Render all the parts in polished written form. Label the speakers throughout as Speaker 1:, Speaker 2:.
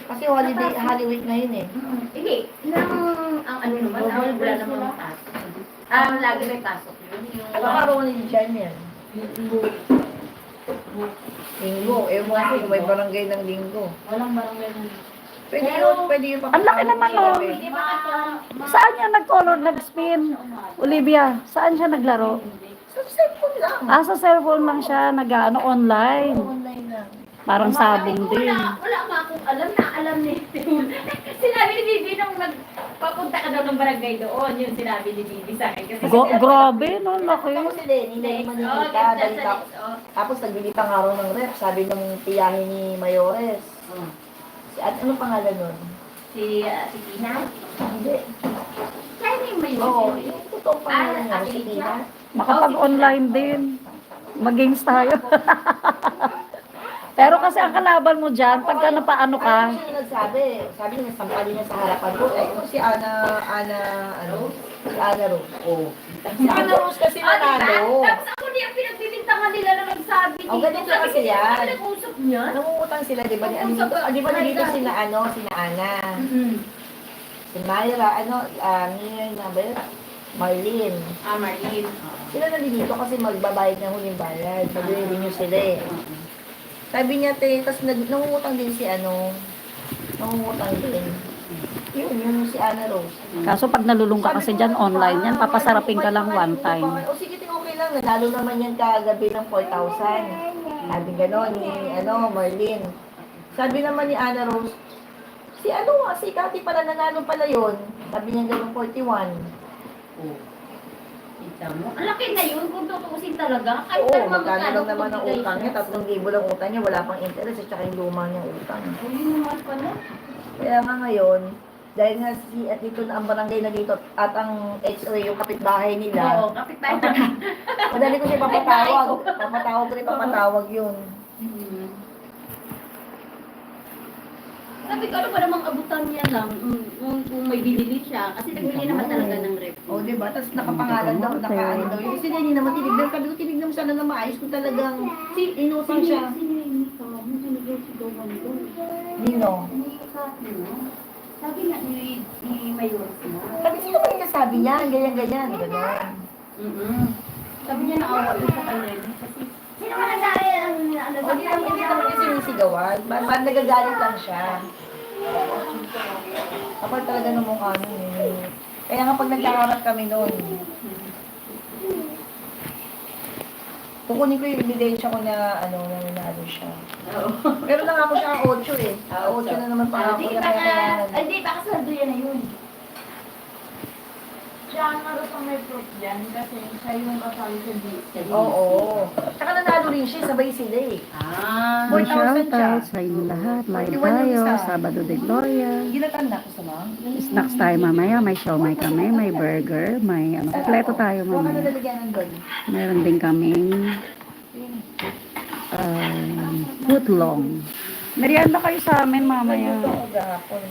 Speaker 1: Kasi holiday, Holy Week ngayon eh.
Speaker 2: Hindi. Ang ano naman, wala namang pasok. Lagi may pasok yun.
Speaker 1: Ano araw ni Jan yan? Linggo. Eh, kung may barangay ng linggo.
Speaker 2: Walang barangay ng
Speaker 1: Pwede yun
Speaker 3: Ang laki naman, oh.
Speaker 2: Hindi ba ito?
Speaker 3: Saan niya nag-color, nag-spin? Olivia, saan siya naglaro?
Speaker 1: Sa cellphone lang.
Speaker 3: Sa cellphone lang siya, nag-ano, online.
Speaker 1: Online lang.
Speaker 3: Parang sabong din.
Speaker 2: Wala nga akong alam ni Sinabi ni Bibi nung nagpapunta ka daw ng barangay doon, yung sinabi ni Bibi sa akin. Kasi
Speaker 3: Grabe, no, laki.
Speaker 1: Tapos si Lenny, hindi manikita. Tapos nagbibitang araw ng rep, sabi ng tiyahin ni Mayores. Ano pangalan nun?
Speaker 2: Si Tina?
Speaker 1: Hindi.
Speaker 2: Kaya yung may
Speaker 1: Oo, yung totoong pangalan niya, si Tina.
Speaker 3: Makapag-online din. Mag-games tayo. Pero kasi ang kalaban mo dyan, pagka napaano ka,
Speaker 1: Ano siya nagsabi? Sabi niya, sampali niya sa harapan ko. Eh, kung si Ana Rose. Oh. Si Ana Rose kasi nanalo.
Speaker 2: Tapos ako niya pinagbibintangan nila na nagsabi
Speaker 1: Oh, ganito kasi yan.
Speaker 2: Nag-usap niya?
Speaker 1: Nangungutang sila, di ba? Di ba nandito sila, sina Ana? Si Myra, Mia, Marlene.
Speaker 2: Marlene.
Speaker 1: Sila nandito kasi magbabayad ng huling bayad. Mag-renew sila eh. Sabi niya, tapos nangungutang din si nangungutang din. Yung si Ana Rose.
Speaker 3: kaso pag nalulung ka kasi dyan, online yan, papasarapin ka lang one time.
Speaker 1: O sige, okay lang. Nanalo naman yan kagabi ng 4,000. Sabi gano'n ni, Marlene. Sabi naman ni Ana Rose, si Cathy pala nanalo pala yun. Sabi niya gano'n 41.
Speaker 2: Ang laki na yun kung tutuusin talaga. Kahit
Speaker 1: Oo,
Speaker 2: naman
Speaker 1: magkano lang naman ang
Speaker 2: magbigay
Speaker 1: utang niya.
Speaker 2: siya.
Speaker 1: 3,000 lang utang niya. Wala pang interest at saka yung luma niyang utang.
Speaker 2: Yun naman pala.
Speaker 1: Kaya nga ngayon, dahil nga at dito na ang barangay na dito at ang HOA yung kapitbahay nila.
Speaker 2: Oo, kapit-bahay na.
Speaker 1: Madali ko siya papatawag. Papatawag yun.
Speaker 2: Sabi ko, ano ba namang abutan niya lang kung may binili siya. Kasi nagbili naman talaga ng rep.
Speaker 1: O, diba? Tapos nakapangalan daw, nakaano daw. Yung sila niya naman tinignan. Sabi ko, tinignan mo sana na maayos kung talagang innocent siya. Nino?
Speaker 2: Sabi nga ni Mayor na.
Speaker 1: Sabi sino ba yung nasabi niya? Ganyan-ganyan. Ganon.
Speaker 2: Sabi niya naawa doon sa kanya. Kasi, sino man nagdari ang ano?
Speaker 1: O, hindi naman yung sinisigawan. Parang nagagalit lang siya. Kapag talaga ng mukha nun eh. Kaya nga pag nagkaharap kami noon, kukunin ko yung ebidensya ko na nanalo siya. Pero lang ako siya ang 8 eh. 8 na naman pa ako.
Speaker 2: Hindi, baka sweldo yan na yun.
Speaker 4: Siya ang naros ang may proof dyan kasi siya yung kasali sa DSL.
Speaker 1: Oo. Tsaka nanalo rin siya, sabay sila eh. 4,000 siya.
Speaker 3: Shoutout sa inyo lahat. Live
Speaker 1: 41 yung
Speaker 3: tayo,
Speaker 1: isa.
Speaker 3: Sabado de Gloria.
Speaker 1: Ginatanda ko sa mga.
Speaker 3: Snacks tayo mamaya, may siomay kami, may burger, may kompleto tayo
Speaker 1: Huwag ka na
Speaker 3: mamaya.
Speaker 1: lalagyan ng doon.
Speaker 3: Meron din kaming footlong. Merienda kayo sa amin mamaya.
Speaker 1: Ito ako gahapon.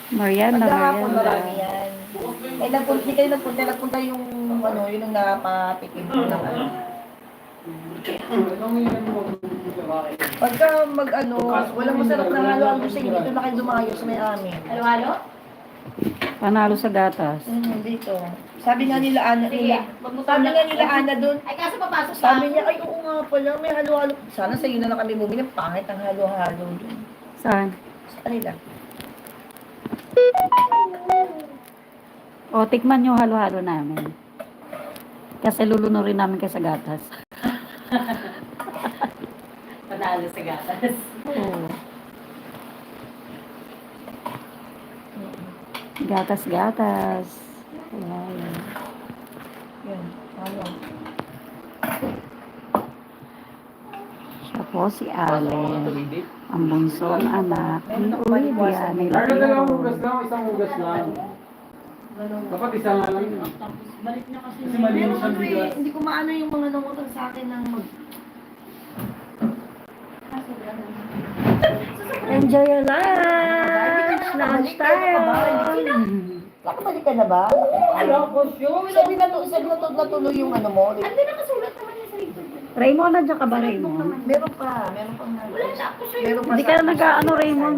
Speaker 3: Merienda,
Speaker 1: Maghapon marami
Speaker 3: merienda.
Speaker 1: yan. Eh, hindi kayo nagpunta yung yun ang napatikim ko ng Pagka walang masarap na halo-halo sa inyo, dito na kayo dumayo sa may amin.
Speaker 2: Halo-halo?
Speaker 3: Panalo sa gatas.
Speaker 1: Dito. Sabi nga nila Ana doon,
Speaker 2: Ay, kaso papasok ka.
Speaker 1: sabi niya, ay oo nga pala, may halo-halo. Sana sa iyo na lang kami bumili, pangit ang halo-halo doon.
Speaker 3: Saan?
Speaker 1: Sa kanila.
Speaker 3: O, tikman nyo halo-halo namin. Kasi lulunurin namin kayo sa gatas.
Speaker 2: Panalo sa gatas.
Speaker 3: Oo. Gatas-gatas. Halo-halo.
Speaker 1: Yun, ano.
Speaker 3: Siya po si Allen. Ang bunsong anak ni Olivia ni
Speaker 5: Ano na lang
Speaker 3: Leo.
Speaker 5: hugas lang, isang hugas lang. Dapat isa nga lang yun.
Speaker 4: Balik na kasi
Speaker 5: Kasi malinis ang bigas.
Speaker 1: Hindi ko maano yung mga nangutang sa akin ng
Speaker 3: Enjoy your lunch! Lunch time!
Speaker 1: Nakabalik ka na ba?
Speaker 5: Wala ko siya.
Speaker 1: Sabi natuloy yung ano mo.
Speaker 2: Ano na nakasulat naman yan sa likod?
Speaker 3: Raymond, nandiyan ka ba, Raymond?
Speaker 1: Meron pa. Meron pa.
Speaker 2: Wala na ako sa'yo.
Speaker 1: Meron pa
Speaker 3: Hindi ka na nag-ano, Raymond.